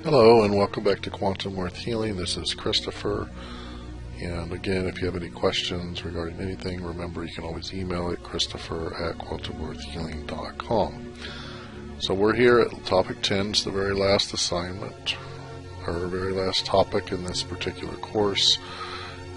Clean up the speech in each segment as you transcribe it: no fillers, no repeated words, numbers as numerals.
Hello and welcome back to Quantum Worth Healing. This is Christopher. And again, if you have any questions regarding anything, remember you can always email it christopher@quantumworthhealing.com. So we're here at topic 10. It's the very last assignment, our very last topic in this particular course.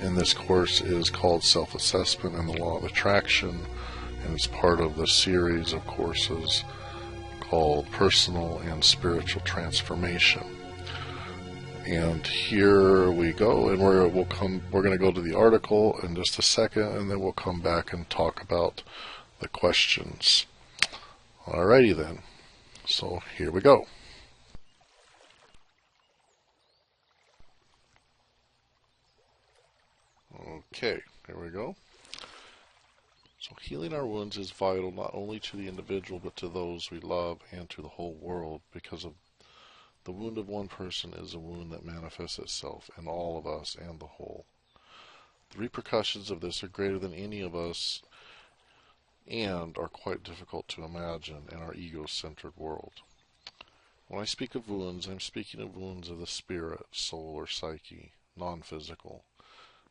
And this course is called Self-Assessment and the Law of Attraction. And it's part of the series of courses called Personal and Spiritual Transformation. And here we go, and we're going to go to the article in just a second, and then we'll come back and talk about the questions. Alrighty then. So here we go. Okay, here we go. So healing our wounds is vital not only to the individual but to those we love and to the whole world, because of the wound of one person is a wound that manifests itself in all of us and the whole. The repercussions of this are greater than any of us and are quite difficult to imagine in our ego-centered world. When I speak of wounds, I'm speaking of wounds of the spirit, soul, or psyche, non-physical.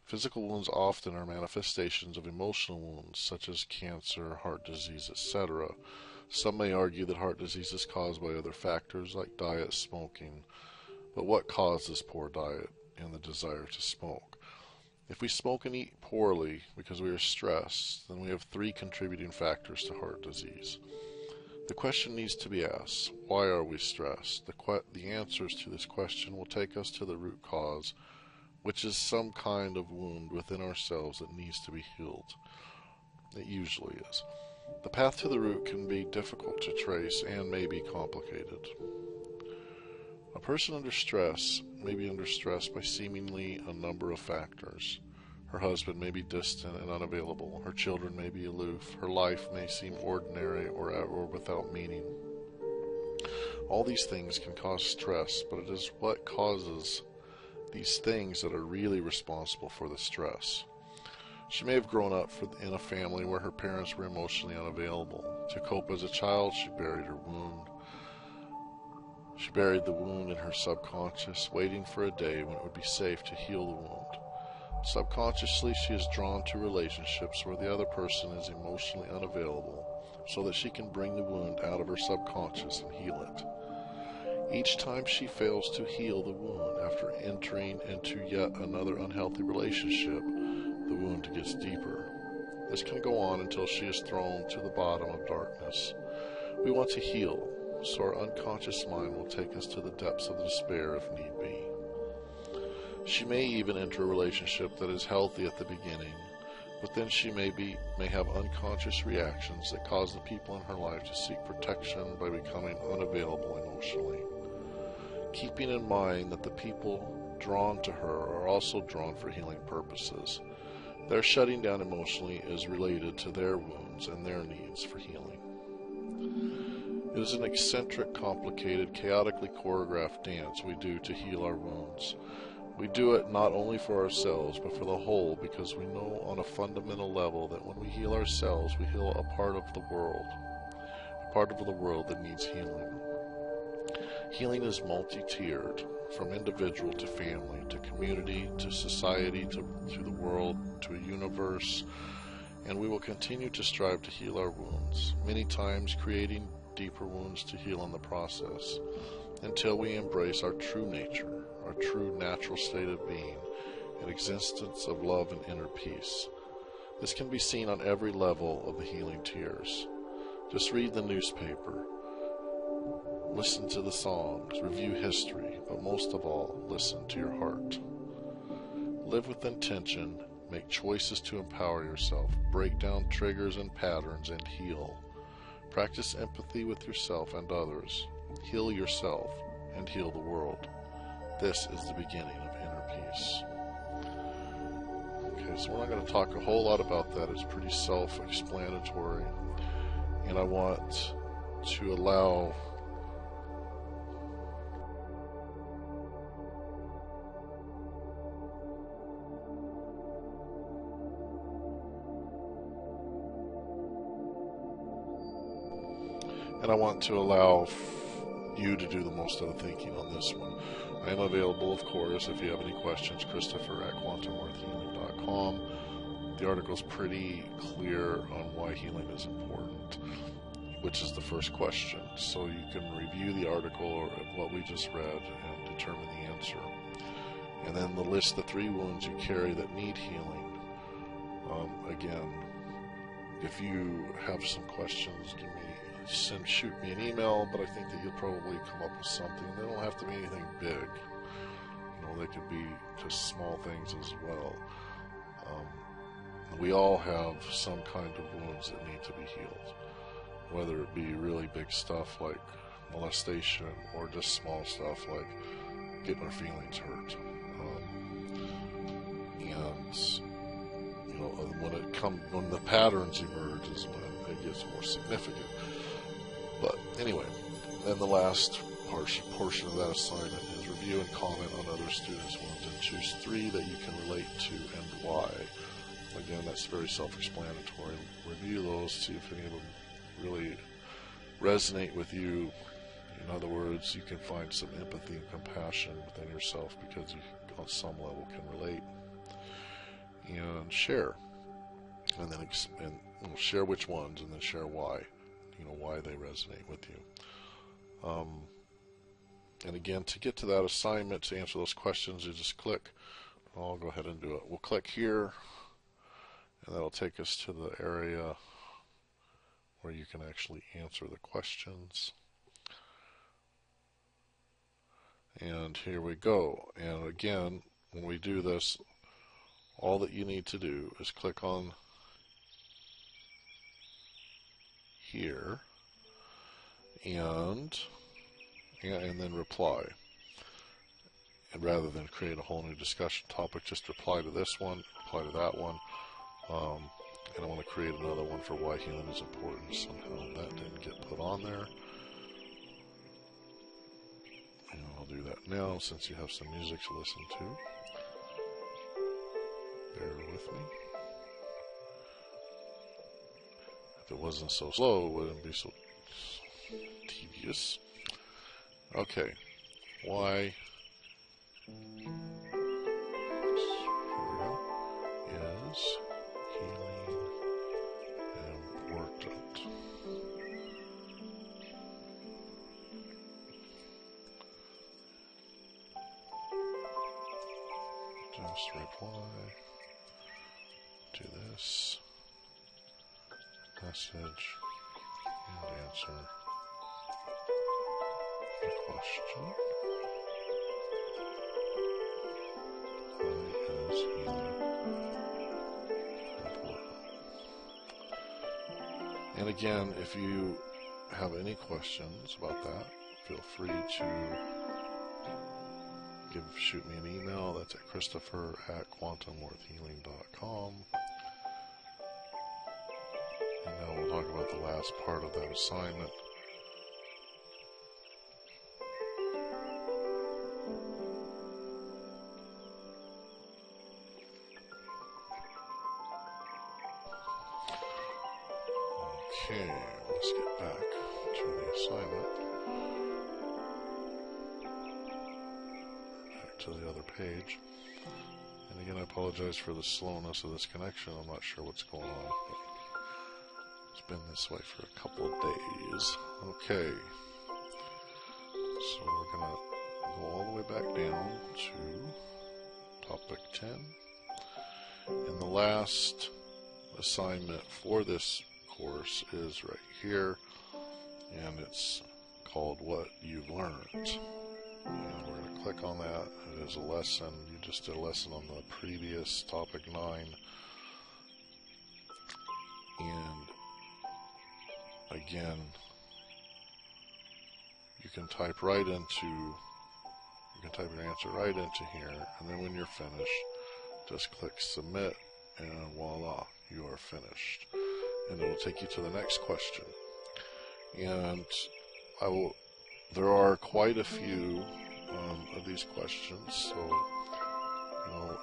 Physical wounds often are manifestations of emotional wounds, such as cancer, heart disease, etc. Some may argue that heart disease is caused by other factors like diet, smoking. But what causes poor diet and the desire to smoke? If we smoke and eat poorly because we are stressed, then we have three contributing factors to heart disease. The question needs to be asked, why are we stressed? The answers to this question will take us to the root cause, which is some kind of wound within ourselves that needs to be healed. It usually is. The path to the root can be difficult to trace and may be complicated. A person under stress may be under stress by seemingly a number of factors. Her husband may be distant and unavailable. Her children may be aloof. Her life may seem ordinary or without meaning. All these things can cause stress, but it is what causes these things that are really responsible for the stress. She may have grown up in a family where her parents were emotionally unavailable. To cope as a child, she buried her wound. She buried the wound in her subconscious, waiting for a day when it would be safe to heal the wound. Subconsciously, she is drawn to relationships where the other person is emotionally unavailable, so that she can bring the wound out of her subconscious and heal it. Each time she fails to heal the wound after entering into yet another unhealthy relationship, the wound gets deeper. This can go on until she is thrown to the bottom of darkness. We want to heal, so our unconscious mind will take us to the depths of despair if need be. She may even enter a relationship that is healthy at the beginning, but then she may have unconscious reactions that cause the people in her life to seek protection by becoming unavailable emotionally. Keeping in mind that the people drawn to her are also drawn for healing purposes. Their shutting down emotionally is related to their wounds and their needs for healing. It is an eccentric, complicated, chaotically choreographed dance we do to heal our wounds. We do it not only for ourselves, but for the whole, because we know on a fundamental level that when we heal ourselves, we heal a part of the world that needs healing. Healing is multi-tiered, from individual to family, to community, to society, to the world, to a universe, and we will continue to strive to heal our wounds, many times creating deeper wounds to heal in the process, until we embrace our true nature, our true natural state of being, an existence of love and inner peace. This can be seen on every level of the healing tiers. Just read the newspaper, listen to the songs, review history, but most of all, listen to your heart. Live with intention, make choices to empower yourself, break down triggers and patterns, and heal. Practice empathy with yourself and others. Heal yourself and heal the world. This is the beginning of inner peace. Okay, so we're not going to talk a whole lot about that. It's pretty self-explanatory. And I want to allow you to do the most of the thinking on this one. I am available, of course, if you have any questions, Christopher at quantumworthhealing.com. The article is pretty clear on why healing is important, which is the first question. So you can review the article or what we just read and determine the answer. And then list the 3 wounds you carry that need healing. Again, if you have some questions, shoot me an email, but I think that you'll probably come up with something. They don't have to be anything big. They could be just small things as well. We all have some kind of wounds that need to be healed, whether it be really big stuff like molestation or just small stuff like getting our feelings hurt. When the patterns emerge is when it gets more significant. But anyway, then the last portion of that assignment is review and comment on other students' wounds and choose 3 that you can relate to and why. Again, that's very self-explanatory. Review those, see if any of them really resonate with you. In other words, you can find some empathy and compassion within yourself because you, on some level, can relate. And share. And then share which ones, and then share why. Why they resonate with you. And again, to get to that assignment, to answer those questions, you just click. I'll go ahead and do it. We'll click here, and that'll take us to the area where you can actually answer the questions. And here we go. And again, when we do this, all that you need to do is click on here and then reply. And rather than create a whole new discussion topic, just reply to this one, reply to that one. And I want to create another one for why healing is important. Somehow that didn't get put on there. And I'll do that now since you have some music to listen to. Bear with me. If it wasn't so slow, it wouldn't be so tedious. Okay. Why? Here we go. Is healing important? Just reply to this message and answer the question. Why is healing important? And again, if you have any questions about that, feel free to shoot me an email. That's at Christopher at quantumworthhealing.com. And now we'll talk about the last part of that assignment. Okay, let's get back to the assignment. Back to the other page. And again, I apologize for the slowness of this connection. I'm not sure what's going on. It's been this way for a couple of days. Okay. So we're going to go all the way back down to topic 10. And the last assignment for this course is right here. And it's called What You've Learned. And we're going to click on that. It is a lesson. You just did a lesson on the previous topic 9. And again, you can type your answer right into here, and then when you're finished, just click submit, and voila, you are finished. And it will take you to the next question. And there are quite a few of these questions, so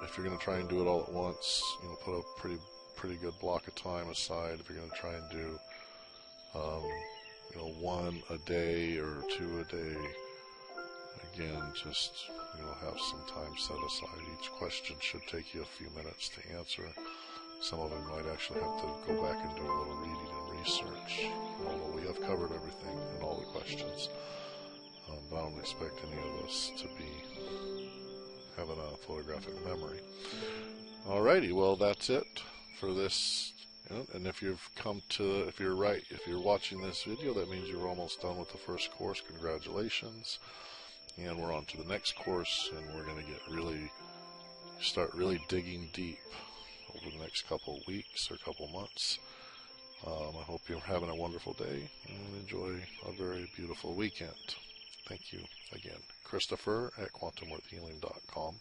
if you're going to try and do it all at once, put a pretty good block of time aside. If you're going to try and do one a day or two a day. Again, just have some time set aside. Each question should take you a few minutes to answer. Some of them might actually have to go back and do a little reading and research. Although we have covered everything and all the questions, but I don't expect any of us to be having a photographic memory. Alrighty, well that's it for this. And if you're watching this video, that means you're almost done with the first course. Congratulations. And we're on to the next course, and we're going to start really digging deep over the next couple of weeks or couple of months. I hope you're having a wonderful day and enjoy a very beautiful weekend. Thank you again. Christopher at quantumworthhealing.com.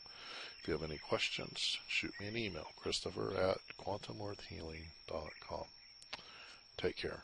If you have any questions, shoot me an email, Christopher at quantumworthhealing.com. Take care.